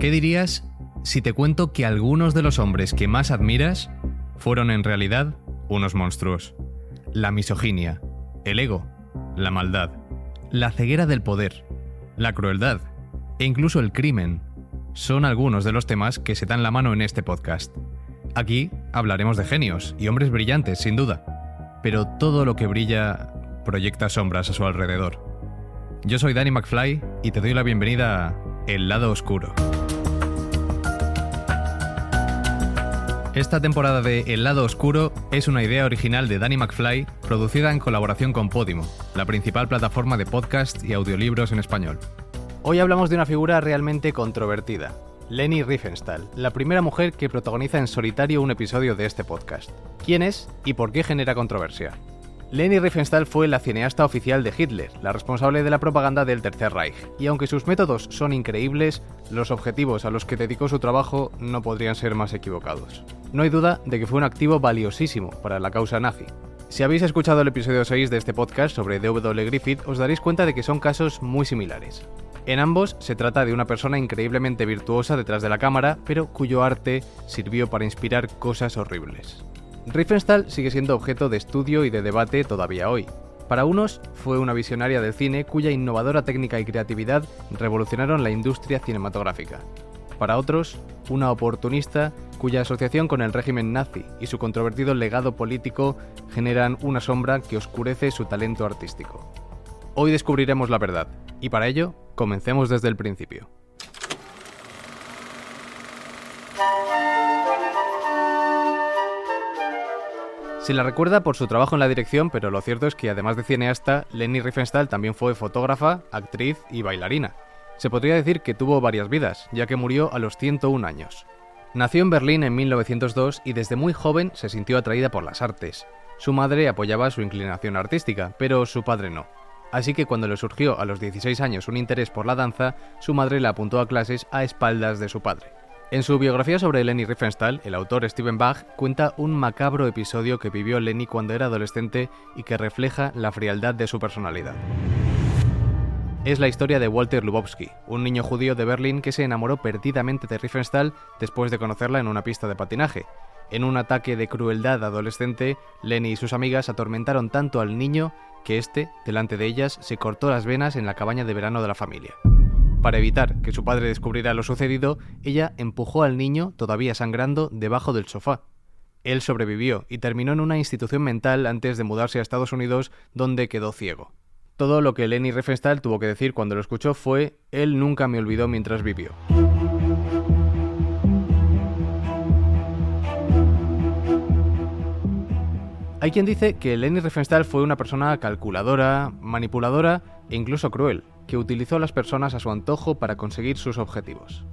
¿Qué dirías si te cuento que algunos de los hombres que más admiras fueron en realidad unos monstruos? La misoginia, el ego, la maldad, la ceguera del poder, la crueldad e incluso el crimen son algunos de los temas que se dan la mano en este podcast. Aquí hablaremos de genios y hombres brillantes, sin duda, pero todo lo que brilla proyecta sombras a su alrededor. Yo soy Danny McFly y te doy la bienvenida a El Lado Oscuro. Esta temporada de El Lado Oscuro es una idea original de Danny McFly, producida en colaboración con Podimo, la principal plataforma de podcast y audiolibros en español. Hoy hablamos de una figura realmente controvertida, Leni Riefenstahl, la primera mujer que protagoniza en solitario un episodio de este podcast. ¿Quién es y por qué genera controversia? Leni Riefenstahl fue la cineasta oficial de Hitler, la responsable de la propaganda del Tercer Reich, y aunque sus métodos son increíbles, los objetivos a los que dedicó su trabajo no podrían ser más equivocados. No hay duda de que fue un activo valiosísimo para la causa nazi. Si habéis escuchado el episodio 6 de este podcast sobre D.W. Griffith, os daréis cuenta de que son casos muy similares. En ambos se trata de una persona increíblemente virtuosa detrás de la cámara, pero cuyo arte sirvió para inspirar cosas horribles. Riefenstahl sigue siendo objeto de estudio y de debate todavía hoy. Para unos, fue una visionaria del cine cuya innovadora técnica y creatividad revolucionaron la industria cinematográfica. Para otros, una oportunista cuya asociación con el régimen nazi y su controvertido legado político generan una sombra que oscurece su talento artístico. Hoy descubriremos la verdad, y para ello, comencemos desde el principio. Se la recuerda por su trabajo en la dirección, pero lo cierto es que además de cineasta, Leni Riefenstahl también fue fotógrafa, actriz y bailarina. Se podría decir que tuvo varias vidas, ya que murió a los 101 años. Nació en Berlín en 1902 y desde muy joven se sintió atraída por las artes. Su madre apoyaba su inclinación artística, pero su padre no. Así que cuando le surgió a los 16 años un interés por la danza, su madre la apuntó a clases a espaldas de su padre. En su biografía sobre Leni Riefenstahl, el autor Steven Bach cuenta un macabro episodio que vivió Leni cuando era adolescente y que refleja la frialdad de su personalidad. Es la historia de Walter Lubowski, un niño judío de Berlín que se enamoró perdidamente de Riefenstahl después de conocerla en una pista de patinaje. En un ataque de crueldad adolescente, Leni y sus amigas atormentaron tanto al niño que éste, delante de ellas, se cortó las venas en la cabaña de verano de la familia. Para evitar que su padre descubriera lo sucedido, ella empujó al niño, todavía sangrando, debajo del sofá. Él sobrevivió y terminó en una institución mental antes de mudarse a Estados Unidos, donde quedó ciego. Todo lo que Leni Riefenstahl tuvo que decir cuando lo escuchó fue: «Él nunca me olvidó mientras vivió». Hay quien dice que Leni Riefenstahl fue una persona calculadora, manipuladora e incluso cruel, que utilizó a las personas a su antojo para conseguir sus objetivos.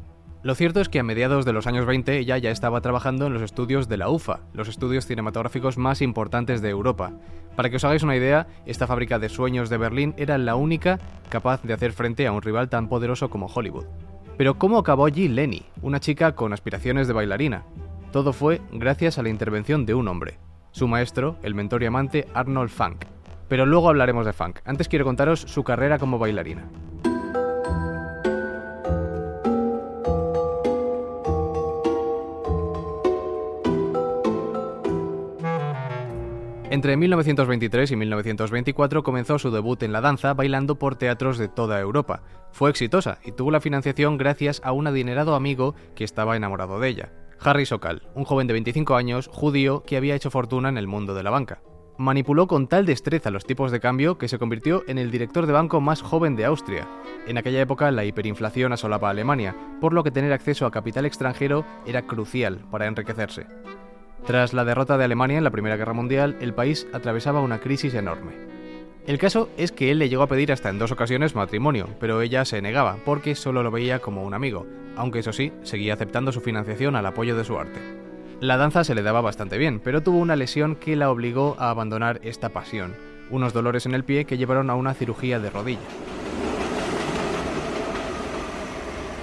Lo cierto es que a mediados de los años 20 ella ya estaba trabajando en los estudios de la UFA, los estudios cinematográficos más importantes de Europa. Para que os hagáis una idea, esta fábrica de sueños de Berlín era la única capaz de hacer frente a un rival tan poderoso como Hollywood. Pero ¿cómo acabó allí Leni, una chica con aspiraciones de bailarina? Todo fue gracias a la intervención de un hombre. Su maestro, el mentor y amante Arnold Fanck. Pero luego hablaremos de Fanck. Antes quiero contaros su carrera como bailarina. Entre 1923 y 1924 comenzó su debut en la danza bailando por teatros de toda Europa. Fue exitosa y tuvo la financiación gracias a un adinerado amigo que estaba enamorado de ella. Harry Sokal, un joven de 25 años, judío, que había hecho fortuna en el mundo de la banca. Manipuló con tal destreza los tipos de cambio que se convirtió en el director de banco más joven de Austria. En aquella época la hiperinflación asolaba a Alemania, por lo que tener acceso a capital extranjero era crucial para enriquecerse. Tras la derrota de Alemania en la Primera Guerra Mundial, el país atravesaba una crisis enorme. El caso es que él le llegó a pedir hasta en 2 ocasiones matrimonio, pero ella se negaba porque solo lo veía como un amigo, aunque eso sí, seguía aceptando su financiación al apoyo de su arte. La danza se le daba bastante bien, pero tuvo una lesión que la obligó a abandonar esta pasión, unos dolores en el pie que llevaron a una cirugía de rodilla.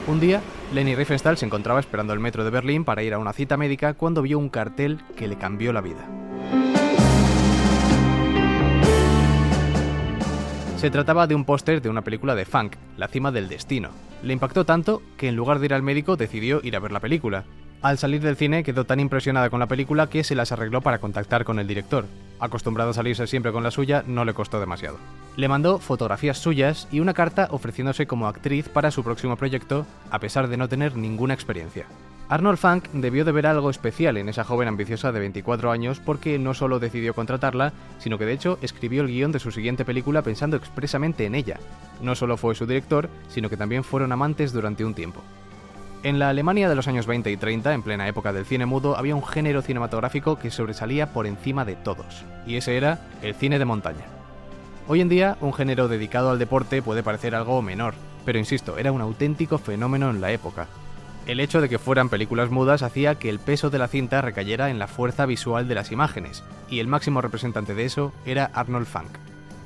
Un día, Leni Riefenstahl se encontraba esperando el metro de Berlín para ir a una cita médica cuando vio un cartel que le cambió la vida. Se trataba de un póster de una película de Funk, La cima del destino. Le impactó tanto que en lugar de ir al médico decidió ir a ver la película. Al salir del cine quedó tan impresionada con la película que se las arregló para contactar con el director. Acostumbrado a salirse siempre con la suya, no le costó demasiado. Le mandó fotografías suyas y una carta ofreciéndose como actriz para su próximo proyecto, a pesar de no tener ninguna experiencia. Arnold Fanck debió de ver algo especial en esa joven ambiciosa de 24 años porque no solo decidió contratarla, sino que de hecho escribió el guión de su siguiente película pensando expresamente en ella. No solo fue su director, sino que también fueron amantes durante un tiempo. En la Alemania de los años 20 y 30, en plena época del cine mudo, había un género cinematográfico que sobresalía por encima de todos, y ese era el cine de montaña. Hoy en día, un género dedicado al deporte puede parecer algo menor, pero insisto, era un auténtico fenómeno en la época. El hecho de que fueran películas mudas hacía que el peso de la cinta recayera en la fuerza visual de las imágenes, y el máximo representante de eso era Arnold Fanck.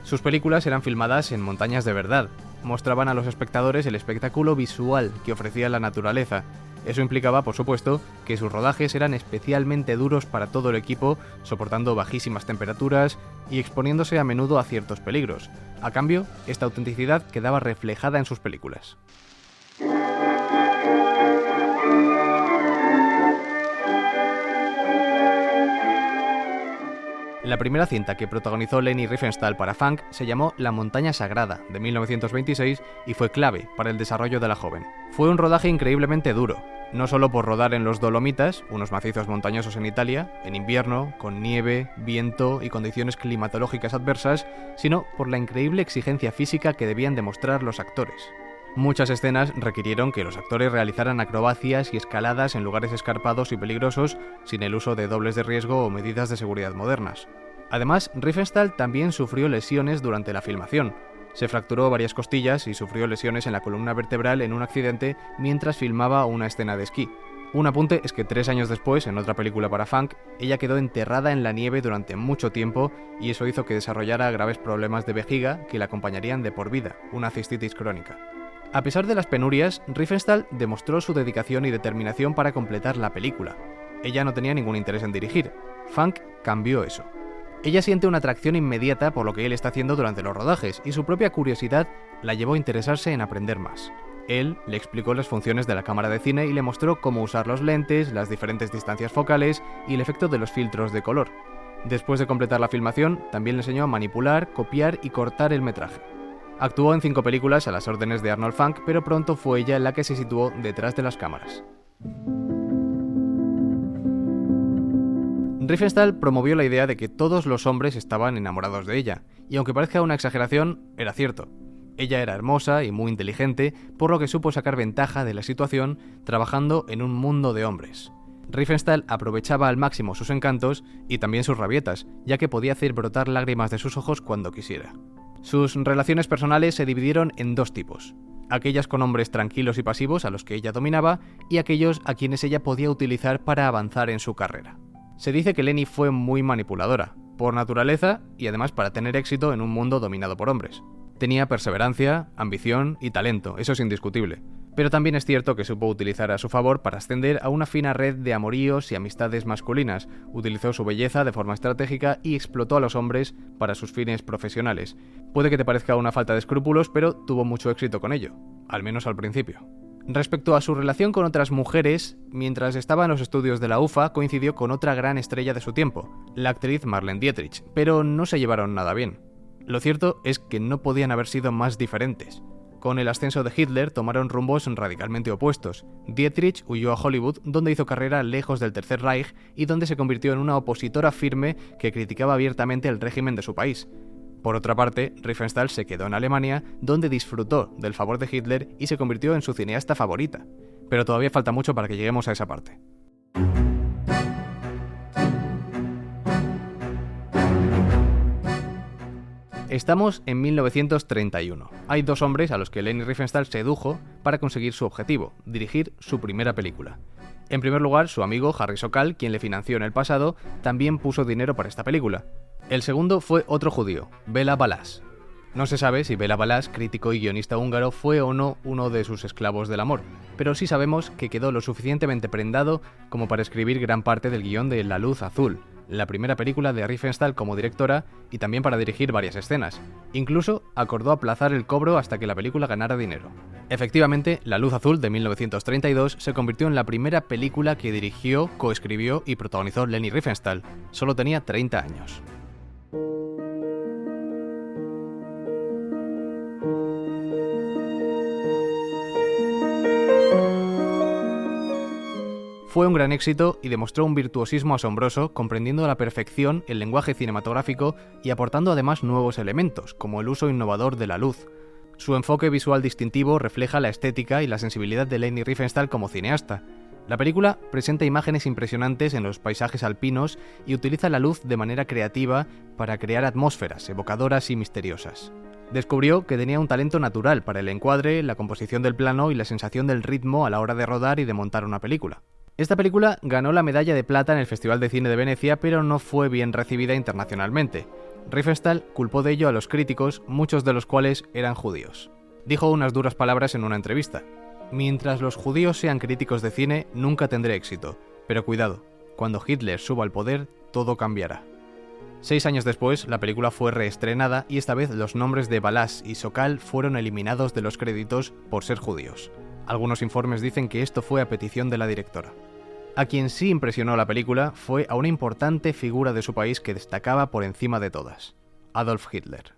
Sus películas eran filmadas en montañas de verdad, mostraban a los espectadores el espectáculo visual que ofrecía la naturaleza. Eso implicaba, por supuesto, que sus rodajes eran especialmente duros para todo el equipo, soportando bajísimas temperaturas y exponiéndose a menudo a ciertos peligros. A cambio, esta autenticidad quedaba reflejada en sus películas. La primera cinta que protagonizó Leni Riefenstahl para Fanck se llamó La montaña sagrada, de 1926, y fue clave para el desarrollo de la joven. Fue un rodaje increíblemente duro, no solo por rodar en los Dolomitas, unos macizos montañosos en Italia, en invierno, con nieve, viento y condiciones climatológicas adversas, sino por la increíble exigencia física que debían demostrar los actores. Muchas escenas requirieron que los actores realizaran acrobacias y escaladas en lugares escarpados y peligrosos, sin el uso de dobles de riesgo o medidas de seguridad modernas. Además, Riefenstahl también sufrió lesiones durante la filmación. Se fracturó varias costillas y sufrió lesiones en la columna vertebral en un accidente mientras filmaba una escena de esquí. Un apunte es que 3 años después, en otra película para Fanck, ella quedó enterrada en la nieve durante mucho tiempo y eso hizo que desarrollara graves problemas de vejiga que la acompañarían de por vida, una cistitis crónica. A pesar de las penurias, Riefenstahl demostró su dedicación y determinación para completar la película. Ella no tenía ningún interés en dirigir. Fanck cambió eso. Ella siente una atracción inmediata por lo que él está haciendo durante los rodajes y su propia curiosidad la llevó a interesarse en aprender más. Él le explicó las funciones de la cámara de cine y le mostró cómo usar los lentes, las diferentes distancias focales y el efecto de los filtros de color. Después de completar la filmación, también le enseñó a manipular, copiar y cortar el metraje. Actuó en 5 películas a las órdenes de Arnold Fanck, pero pronto fue ella la que se situó detrás de las cámaras. Riefenstahl promovió la idea de que todos los hombres estaban enamorados de ella, y aunque parezca una exageración, era cierto. Ella era hermosa y muy inteligente, por lo que supo sacar ventaja de la situación trabajando en un mundo de hombres. Riefenstahl aprovechaba al máximo sus encantos y también sus rabietas, ya que podía hacer brotar lágrimas de sus ojos cuando quisiera. Sus relaciones personales se dividieron en 2 tipos: aquellas con hombres tranquilos y pasivos a los que ella dominaba y aquellos a quienes ella podía utilizar para avanzar en su carrera. Se dice que Leni fue muy manipuladora, por naturaleza y además para tener éxito en un mundo dominado por hombres. Tenía perseverancia, ambición y talento, eso es indiscutible. Pero también es cierto que supo utilizar a su favor para ascender a una fina red de amoríos y amistades masculinas, utilizó su belleza de forma estratégica y explotó a los hombres para sus fines profesionales. Puede que te parezca una falta de escrúpulos, pero tuvo mucho éxito con ello, al menos al principio. Respecto a su relación con otras mujeres, mientras estaba en los estudios de la UFA coincidió con otra gran estrella de su tiempo, la actriz Marlene Dietrich, pero no se llevaron nada bien. Lo cierto es que no podían haber sido más diferentes. Con el ascenso de Hitler tomaron rumbos radicalmente opuestos. Dietrich huyó a Hollywood, donde hizo carrera lejos del Tercer Reich y donde se convirtió en una opositora firme que criticaba abiertamente el régimen de su país. Por otra parte, Riefenstahl se quedó en Alemania, donde disfrutó del favor de Hitler y se convirtió en su cineasta favorita. Pero todavía falta mucho para que lleguemos a esa parte. Estamos en 1931. Hay 2 hombres a los que Leni Riefenstahl sedujo para conseguir su objetivo, dirigir su primera película. En primer lugar, su amigo Harry Sokal, quien le financió en el pasado, también puso dinero para esta película. El segundo fue otro judío, Béla Balázs. No se sabe si Béla Balázs, crítico y guionista húngaro, fue o no uno de sus esclavos del amor, pero sí sabemos que quedó lo suficientemente prendado como para escribir gran parte del guión de La luz azul, la primera película de Riefenstahl como directora y también para dirigir varias escenas. Incluso acordó aplazar el cobro hasta que la película ganara dinero. Efectivamente, La luz azul de 1932 se convirtió en la primera película que dirigió, coescribió y protagonizó Leni Riefenstahl. Solo tenía 30 años. Fue un gran éxito y demostró un virtuosismo asombroso, comprendiendo a la perfección el lenguaje cinematográfico y aportando además nuevos elementos, como el uso innovador de la luz. Su enfoque visual distintivo refleja la estética y la sensibilidad de Leni Riefenstahl como cineasta. La película presenta imágenes impresionantes en los paisajes alpinos y utiliza la luz de manera creativa para crear atmósferas evocadoras y misteriosas. Descubrió que tenía un talento natural para el encuadre, la composición del plano y la sensación del ritmo a la hora de rodar y de montar una película. Esta película ganó la medalla de plata en el Festival de Cine de Venecia, pero no fue bien recibida internacionalmente. Riefenstahl culpó de ello a los críticos, muchos de los cuales eran judíos. Dijo unas duras palabras en una entrevista: «Mientras los judíos sean críticos de cine, nunca tendré éxito. Pero cuidado, cuando Hitler suba al poder, todo cambiará». 6 años después, la película fue reestrenada y esta vez los nombres de Balázs y Sokal fueron eliminados de los créditos por ser judíos. Algunos informes dicen que esto fue a petición de la directora. A quien sí impresionó la película fue a una importante figura de su país que destacaba por encima de todas: Adolf Hitler.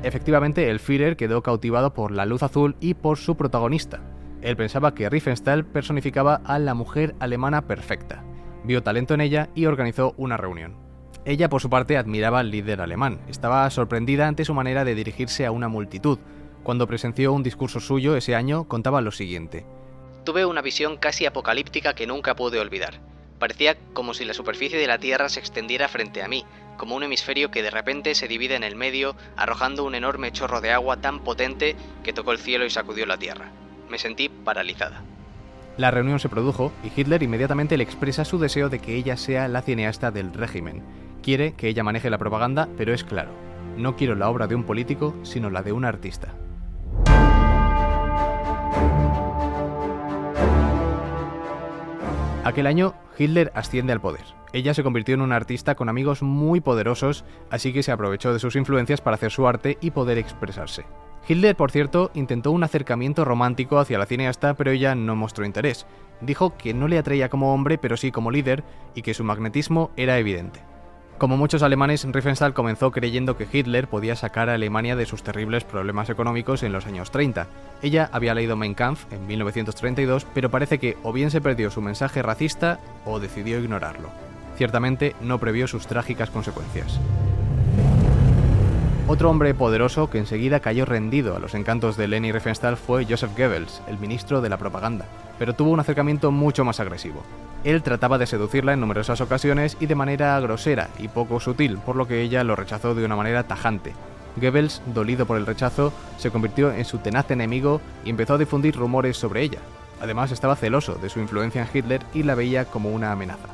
Efectivamente, el Führer quedó cautivado por La luz azul y por su protagonista. Él pensaba que Riefenstahl personificaba a la mujer alemana perfecta. Vio talento en ella y organizó una reunión. Ella, por su parte, admiraba al líder alemán. Estaba sorprendida ante su manera de dirigirse a una multitud. Cuando presenció un discurso suyo ese año, contaba lo siguiente: «Tuve una visión casi apocalíptica que nunca pude olvidar. Parecía como si la superficie de la Tierra se extendiera frente a mí, como un hemisferio que de repente se divide en el medio, arrojando un enorme chorro de agua tan potente que tocó el cielo y sacudió la Tierra. Me sentí paralizada». La reunión se produjo y Hitler inmediatamente le expresa su deseo de que ella sea la cineasta del régimen. Quiere que ella maneje la propaganda, pero es claro: no quiero la obra de un político, sino la de un artista. Aquel año, Hitler asciende al poder. Ella se convirtió en una artista con amigos muy poderosos, así que se aprovechó de sus influencias para hacer su arte y poder expresarse. Hitler, por cierto, intentó un acercamiento romántico hacia la cineasta, pero ella no mostró interés. Dijo que no le atraía como hombre, pero sí como líder, y que su magnetismo era evidente. Como muchos alemanes, Riefenstahl comenzó creyendo que Hitler podía sacar a Alemania de sus terribles problemas económicos en los años 30. Ella había leído Mein Kampf en 1932, pero parece que o bien se perdió su mensaje racista o decidió ignorarlo. Ciertamente no previó sus trágicas consecuencias. Otro hombre poderoso que enseguida cayó rendido a los encantos de Leni Riefenstahl fue Joseph Goebbels, el ministro de la propaganda, pero tuvo un acercamiento mucho más agresivo. Él trataba de seducirla en numerosas ocasiones y de manera grosera y poco sutil, por lo que ella lo rechazó de una manera tajante. Goebbels, dolido por el rechazo, se convirtió en su tenaz enemigo y empezó a difundir rumores sobre ella. Además, estaba celoso de su influencia en Hitler y la veía como una amenaza.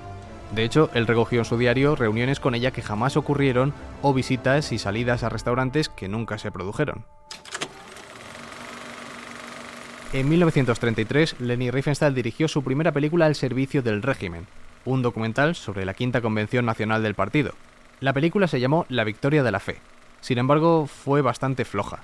De hecho, él recogió en su diario reuniones con ella que jamás ocurrieron o visitas y salidas a restaurantes que nunca se produjeron. En 1933, Leni Riefenstahl dirigió su primera película al servicio del régimen, un documental sobre la Quinta Convención Nacional del partido. La película se llamó La victoria de la fe. Sin embargo, fue bastante floja.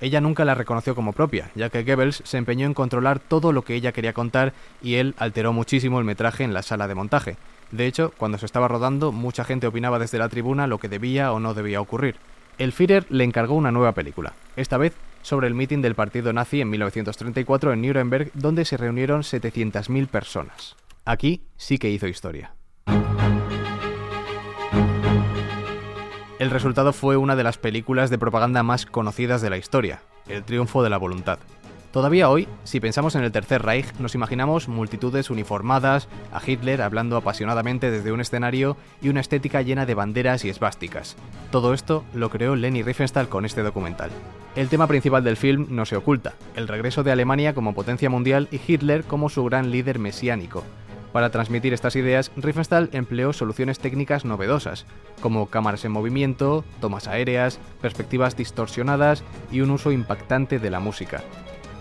Ella nunca la reconoció como propia, ya que Goebbels se empeñó en controlar todo lo que ella quería contar y él alteró muchísimo el metraje en la sala de montaje. De hecho, cuando se estaba rodando, mucha gente opinaba desde la tribuna lo que debía o no debía ocurrir. El Führer le encargó una nueva película, esta vez sobre el mitin del partido nazi en 1934 en Nuremberg, donde se reunieron 700.000 personas. Aquí sí que hizo historia. El resultado fue una de las películas de propaganda más conocidas de la historia, El triunfo de la voluntad. Todavía hoy, si pensamos en el Tercer Reich, nos imaginamos multitudes uniformadas, a Hitler hablando apasionadamente desde un escenario y una estética llena de banderas y esvásticas. Todo esto lo creó Leni Riefenstahl con este documental. El tema principal del film no se oculta, el regreso de Alemania como potencia mundial y Hitler como su gran líder mesiánico. Para transmitir estas ideas, Riefenstahl empleó soluciones técnicas novedosas, como cámaras en movimiento, tomas aéreas, perspectivas distorsionadas y un uso impactante de la música.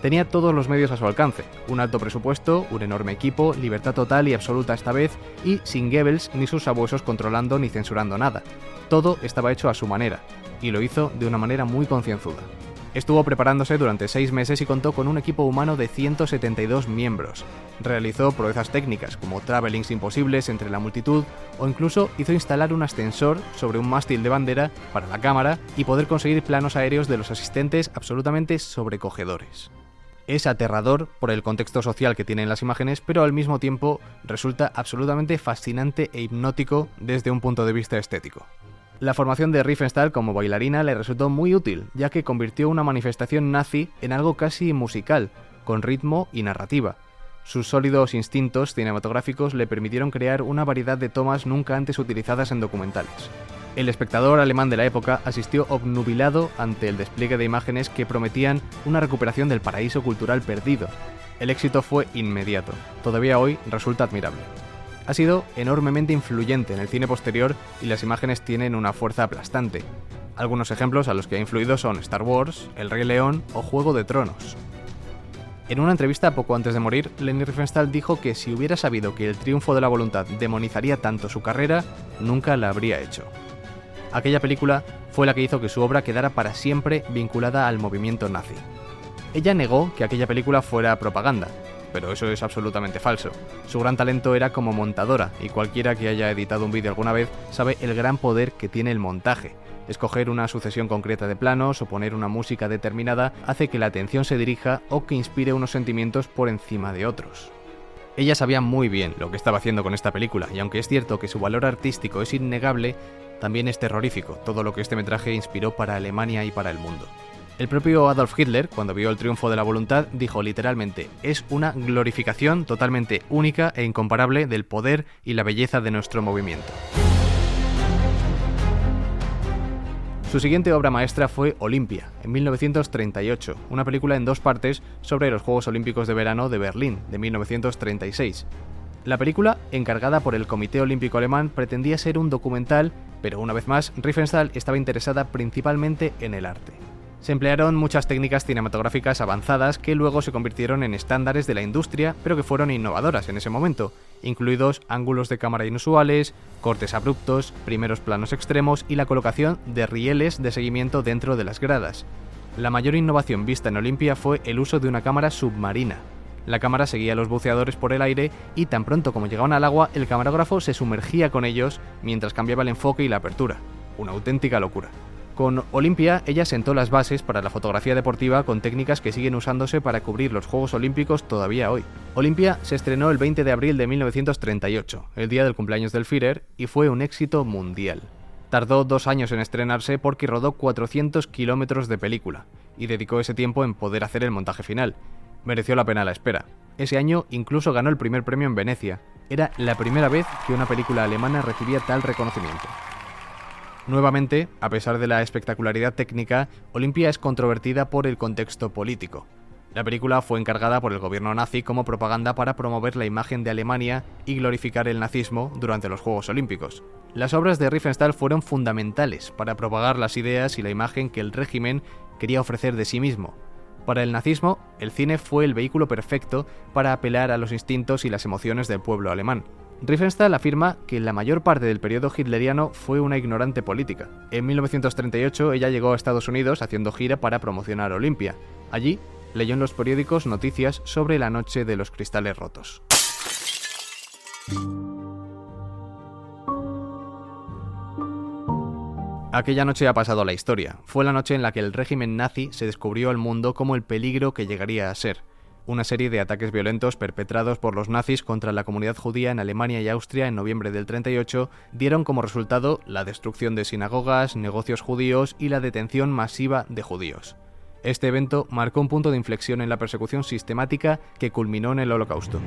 Tenía todos los medios a su alcance, un alto presupuesto, un enorme equipo, libertad total y absoluta esta vez, y sin Goebbels ni sus sabuesos controlando ni censurando nada. Todo estaba hecho a su manera, y lo hizo de una manera muy concienzuda. Estuvo preparándose durante 6 meses y contó con un equipo humano de 172 miembros. Realizó proezas técnicas como travelings imposibles entre la multitud o incluso hizo instalar un ascensor sobre un mástil de bandera para la cámara y poder conseguir planos aéreos de los asistentes absolutamente sobrecogedores. Es aterrador por el contexto social que tienen las imágenes, pero al mismo tiempo resulta absolutamente fascinante e hipnótico desde un punto de vista estético. La formación de Riefenstahl como bailarina le resultó muy útil, ya que convirtió una manifestación nazi en algo casi musical, con ritmo y narrativa. Sus sólidos instintos cinematográficos le permitieron crear una variedad de tomas nunca antes utilizadas en documentales. El espectador alemán de la época asistió obnubilado ante el despliegue de imágenes que prometían una recuperación del paraíso cultural perdido. El éxito fue inmediato. Todavía hoy resulta admirable. Ha sido enormemente influyente en el cine posterior y las imágenes tienen una fuerza aplastante. Algunos ejemplos a los que ha influido son Star Wars, El Rey León o Juego de Tronos. En una entrevista poco antes de morir, Leni Riefenstahl dijo que si hubiera sabido que El Triunfo de la Voluntad demonizaría tanto su carrera, nunca la habría hecho. Aquella película fue la que hizo que su obra quedara para siempre vinculada al movimiento nazi. Ella negó que aquella película fuera propaganda, pero eso es absolutamente falso. Su gran talento era como montadora, y cualquiera que haya editado un vídeo alguna vez sabe el gran poder que tiene el montaje. Escoger una sucesión concreta de planos o poner una música determinada hace que la atención se dirija o que inspire unos sentimientos por encima de otros. Ella sabía muy bien lo que estaba haciendo con esta película, y aunque es cierto que su valor artístico es innegable, también es terrorífico todo lo que este metraje inspiró para Alemania y para el mundo. El propio Adolf Hitler, cuando vio El Triunfo de la Voluntad, dijo literalmente: es una glorificación totalmente única e incomparable del poder y la belleza de nuestro movimiento. Su siguiente obra maestra fue Olimpia, en 1938, una película en 2 partes sobre los Juegos Olímpicos de Verano de Berlín, de 1936. La película, encargada por el Comité Olímpico Alemán, pretendía ser un documental, pero una vez más, Riefenstahl estaba interesada principalmente en el arte. Se emplearon muchas técnicas cinematográficas avanzadas que luego se convirtieron en estándares de la industria, pero que fueron innovadoras en ese momento, incluidos ángulos de cámara inusuales, cortes abruptos, primeros planos extremos y la colocación de rieles de seguimiento dentro de las gradas. La mayor innovación vista en Olimpia fue el uso de una cámara submarina. La cámara seguía a los buceadores por el aire y tan pronto como llegaban al agua, el camarógrafo se sumergía con ellos mientras cambiaba el enfoque y la apertura. Una auténtica locura. Con Olimpia, ella sentó las bases para la fotografía deportiva con técnicas que siguen usándose para cubrir los Juegos Olímpicos todavía hoy. Olimpia se estrenó el 20 de abril de 1938, el día del cumpleaños del Führer, y fue un éxito mundial. Tardó 2 años en estrenarse porque rodó 400 kilómetros de película, y dedicó ese tiempo en poder hacer el montaje final. Mereció la pena la espera. Ese año incluso ganó el primer premio en Venecia. Era la primera vez que una película alemana recibía tal reconocimiento. Nuevamente, a pesar de la espectacularidad técnica, Olimpia es controvertida por el contexto político. La película fue encargada por el gobierno nazi como propaganda para promover la imagen de Alemania y glorificar el nazismo durante los Juegos Olímpicos. Las obras de Riefenstahl fueron fundamentales para propagar las ideas y la imagen que el régimen quería ofrecer de sí mismo. Para el nazismo, el cine fue el vehículo perfecto para apelar a los instintos y las emociones del pueblo alemán. Riefenstahl afirma que la mayor parte del periodo hitleriano fue una ignorante política. En 1938 ella llegó a Estados Unidos haciendo gira para promocionar Olimpia. Allí leyó en los periódicos noticias sobre la noche de los cristales rotos. Aquella noche ha pasado a la historia. Fue la noche en la que el régimen nazi se descubrió al mundo como el peligro que llegaría a ser. Una serie de ataques violentos perpetrados por los nazis contra la comunidad judía en Alemania y Austria en noviembre del 38 dieron como resultado la destrucción de sinagogas, negocios judíos y la detención masiva de judíos. Este evento marcó un punto de inflexión en la persecución sistemática que culminó en el Holocausto.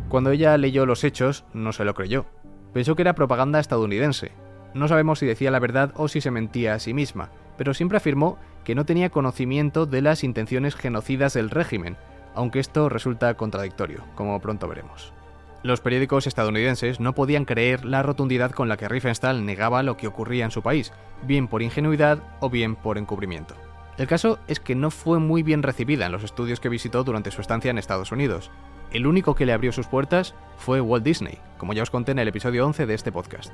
Cuando ella leyó los hechos, no se lo creyó. Pensó que era propaganda estadounidense. No sabemos si decía la verdad o si se mentía a sí misma, pero siempre afirmó que no tenía conocimiento de las intenciones genocidas del régimen, aunque esto resulta contradictorio, como pronto veremos. Los periódicos estadounidenses no podían creer la rotundidad con la que Riefenstahl negaba lo que ocurría en su país, bien por ingenuidad o bien por encubrimiento. El caso es que no fue muy bien recibida en los estudios que visitó durante su estancia en Estados Unidos. El único que le abrió sus puertas fue Walt Disney, como ya os conté en el episodio 11 de este podcast.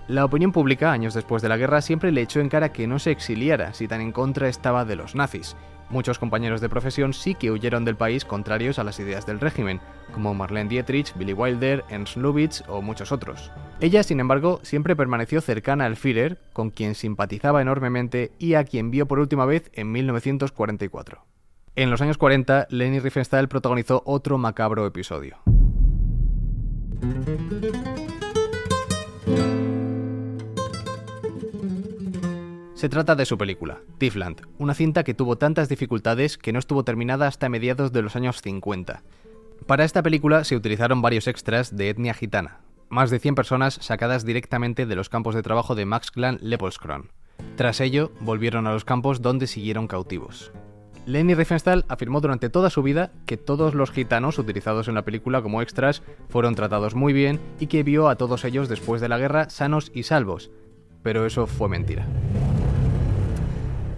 La opinión pública, años después de la guerra, siempre le echó en cara que no se exiliara si tan en contra estaba de los nazis. Muchos compañeros de profesión sí que huyeron del país contrarios a las ideas del régimen, como Marlene Dietrich, Billy Wilder, Ernst Lubitsch o muchos otros. Ella, sin embargo, siempre permaneció cercana al Führer, con quien simpatizaba enormemente y a quien vio por última vez en 1944. En los años 40, Leni Riefenstahl protagonizó otro macabro episodio. Se trata de su película, Tiefland, una cinta que tuvo tantas dificultades que no estuvo terminada hasta mediados de los años 50. Para esta película se utilizaron varios extras de etnia gitana, más de 100 personas sacadas directamente de los campos de trabajo de Maxklan Lepelskron. Tras ello, volvieron a los campos donde siguieron cautivos. Leni Riefenstahl afirmó durante toda su vida que todos los gitanos utilizados en la película como extras fueron tratados muy bien y que vio a todos ellos después de la guerra sanos y salvos, pero eso fue mentira.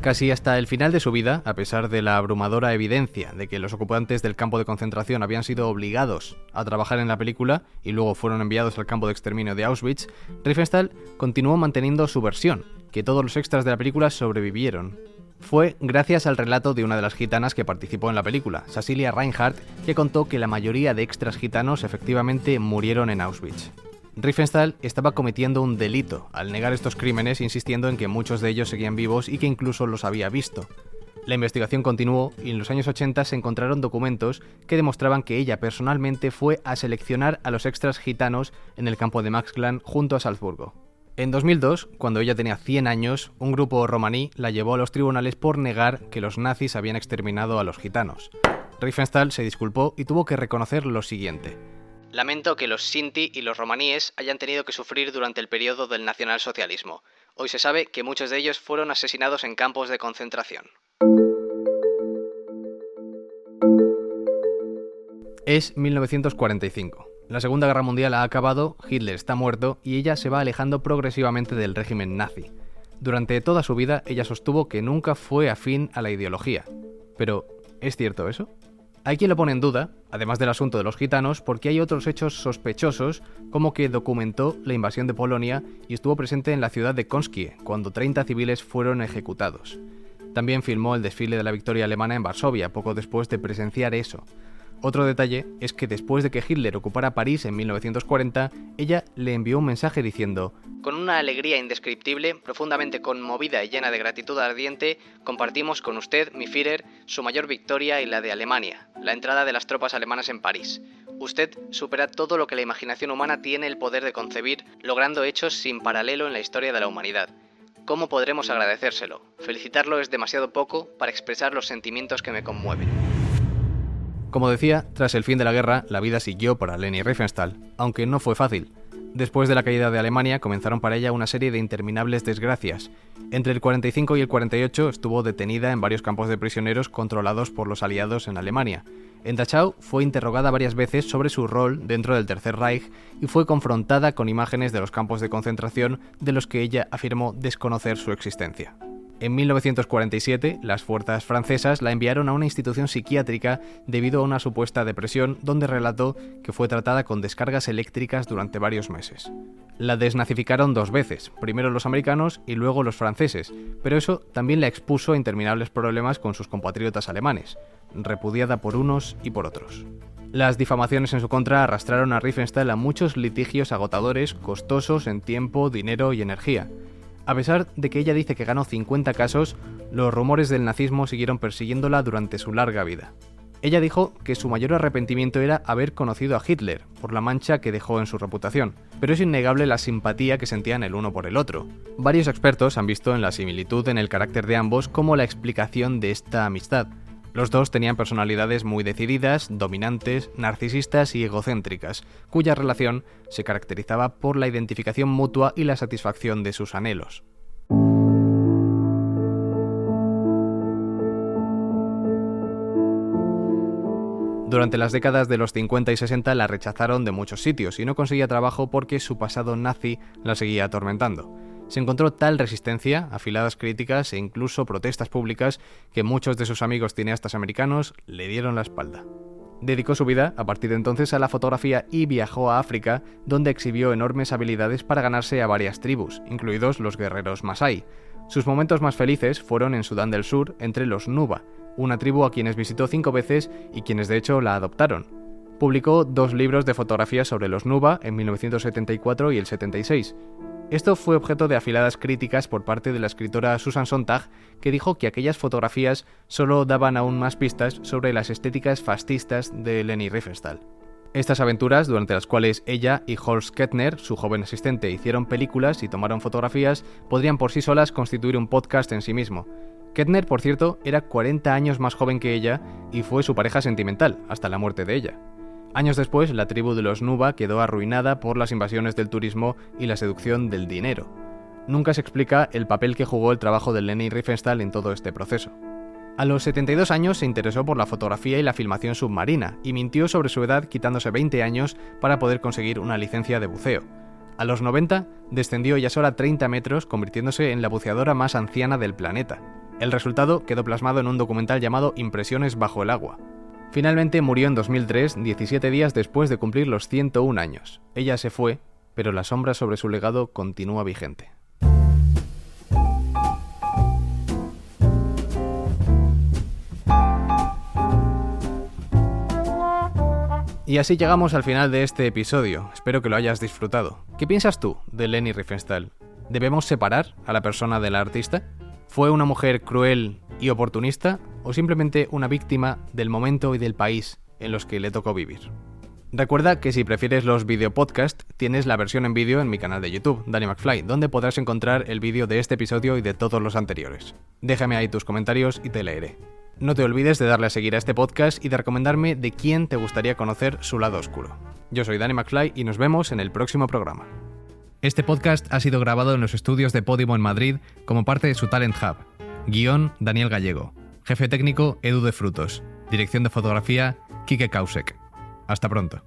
Casi hasta el final de su vida, a pesar de la abrumadora evidencia de que los ocupantes del campo de concentración habían sido obligados a trabajar en la película y luego fueron enviados al campo de exterminio de Auschwitz, Riefenstahl continuó manteniendo su versión, que todos los extras de la película sobrevivieron. Fue gracias al relato de una de las gitanas que participó en la película, Cecilia Reinhardt, que contó que la mayoría de extras gitanos efectivamente murieron en Auschwitz. Riefenstahl estaba cometiendo un delito al negar estos crímenes, insistiendo en que muchos de ellos seguían vivos y que incluso los había visto. La investigación continuó y en los años 80 se encontraron documentos que demostraban que ella personalmente fue a seleccionar a los extras gitanos en el campo de Maxklan junto a Salzburgo. En 2002, cuando ella tenía 100 años, un grupo romaní la llevó a los tribunales por negar que los nazis habían exterminado a los gitanos. Riefenstahl se disculpó y tuvo que reconocer lo siguiente: lamento que los sinti y los romaníes hayan tenido que sufrir durante el periodo del nacionalsocialismo. Hoy se sabe que muchos de ellos fueron asesinados en campos de concentración. Es 1945. La Segunda Guerra Mundial ha acabado, Hitler está muerto y ella se va alejando progresivamente del régimen nazi. Durante toda su vida, ella sostuvo que nunca fue afín a la ideología. Pero, ¿es cierto eso? Hay quien lo pone en duda, además del asunto de los gitanos, porque hay otros hechos sospechosos, como que documentó la invasión de Polonia y estuvo presente en la ciudad de Konskie, cuando 30 civiles fueron ejecutados. También filmó el desfile de la victoria alemana en Varsovia, poco después de presenciar eso. Otro detalle es que después de que Hitler ocupara París en 1940, ella le envió un mensaje diciendo: con una alegría indescriptible, profundamente conmovida y llena de gratitud ardiente, compartimos con usted, mi Führer, su mayor victoria y la de Alemania, la entrada de las tropas alemanas en París. Usted supera todo lo que la imaginación humana tiene el poder de concebir, logrando hechos sin paralelo en la historia de la humanidad. ¿Cómo podremos agradecérselo? Felicitarlo es demasiado poco para expresar los sentimientos que me conmueven. Como decía, tras el fin de la guerra, la vida siguió para Leni Riefenstahl, aunque no fue fácil. Después de la caída de Alemania, comenzaron para ella una serie de interminables desgracias. Entre el 45 y el 48 estuvo detenida en varios campos de prisioneros controlados por los aliados en Alemania. En Dachau fue interrogada varias veces sobre su rol dentro del Tercer Reich y fue confrontada con imágenes de los campos de concentración de los que ella afirmó desconocer su existencia. En 1947, las fuerzas francesas la enviaron a una institución psiquiátrica debido a una supuesta depresión, donde relató que fue tratada con descargas eléctricas durante varios meses. La desnazificaron 2 veces, primero los americanos y luego los franceses, pero eso también la expuso a interminables problemas con sus compatriotas alemanes, repudiada por unos y por otros. Las difamaciones en su contra arrastraron a Riefenstahl a muchos litigios agotadores, costosos en tiempo, dinero y energía. A pesar de que ella dice que ganó 50 casos, los rumores del nazismo siguieron persiguiéndola durante su larga vida. Ella dijo que su mayor arrepentimiento era haber conocido a Hitler, por la mancha que dejó en su reputación, pero es innegable la simpatía que sentían el uno por el otro. Varios expertos han visto en la similitud en el carácter de ambos como la explicación de esta amistad. Los dos tenían personalidades muy decididas, dominantes, narcisistas y egocéntricas, cuya relación se caracterizaba por la identificación mutua y la satisfacción de sus anhelos. Durante las décadas de los 50 y 60 la rechazaron de muchos sitios y no conseguía trabajo porque su pasado nazi la seguía atormentando. Se encontró tal resistencia, afiladas críticas e incluso protestas públicas que muchos de sus amigos cineastas americanos le dieron la espalda. Dedicó su vida, a partir de entonces, a la fotografía y viajó a África, donde exhibió enormes habilidades para ganarse a varias tribus, incluidos los guerreros Masái. Sus momentos más felices fueron en Sudán del Sur, entre los Nuba, una tribu a quienes visitó 5 veces y quienes de hecho la adoptaron. Publicó 2 libros de fotografías sobre los Nuba en 1974 y el 76. Esto fue objeto de afiladas críticas por parte de la escritora Susan Sontag, que dijo que aquellas fotografías solo daban aún más pistas sobre las estéticas fascistas de Leni Riefenstahl. Estas aventuras, durante las cuales ella y Horst Kettner, su joven asistente, hicieron películas y tomaron fotografías, podrían por sí solas constituir un podcast en sí mismo. Kettner, por cierto, era 40 años más joven que ella y fue su pareja sentimental, hasta la muerte de ella. Años después, la tribu de los Nuba quedó arruinada por las invasiones del turismo y la seducción del dinero. Nunca se explica el papel que jugó el trabajo de Leni Riefenstahl en todo este proceso. A los 72 años se interesó por la fotografía y la filmación submarina y mintió sobre su edad quitándose 20 años para poder conseguir una licencia de buceo. A los 90 descendió ya sola 30 metros, convirtiéndose en la buceadora más anciana del planeta. El resultado quedó plasmado en un documental llamado Impresiones bajo el agua. Finalmente murió en 2003, 17 días después de cumplir los 101 años. Ella se fue, pero la sombra sobre su legado continúa vigente. Y así llegamos al final de este episodio. Espero que lo hayas disfrutado. ¿Qué piensas tú de Leni Riefenstahl? ¿Debemos separar a la persona de la artista? ¿Fue una mujer cruel y oportunista o simplemente una víctima del momento y del país en los que le tocó vivir? Recuerda que si prefieres los videopodcasts, tienes la versión en vídeo en mi canal de YouTube, Danny McFly, donde podrás encontrar el vídeo de este episodio y de todos los anteriores. Déjame ahí tus comentarios y te leeré. No te olvides de darle a seguir a este podcast y de recomendarme de quién te gustaría conocer su lado oscuro. Yo soy Danny McFly y nos vemos en el próximo programa. Este podcast ha sido grabado en los estudios de Podimo en Madrid como parte de su Talent Hub. Guión, Daniel Gallego. Jefe técnico, Edu de Frutos. Dirección de fotografía, Quique Kausek. Hasta pronto.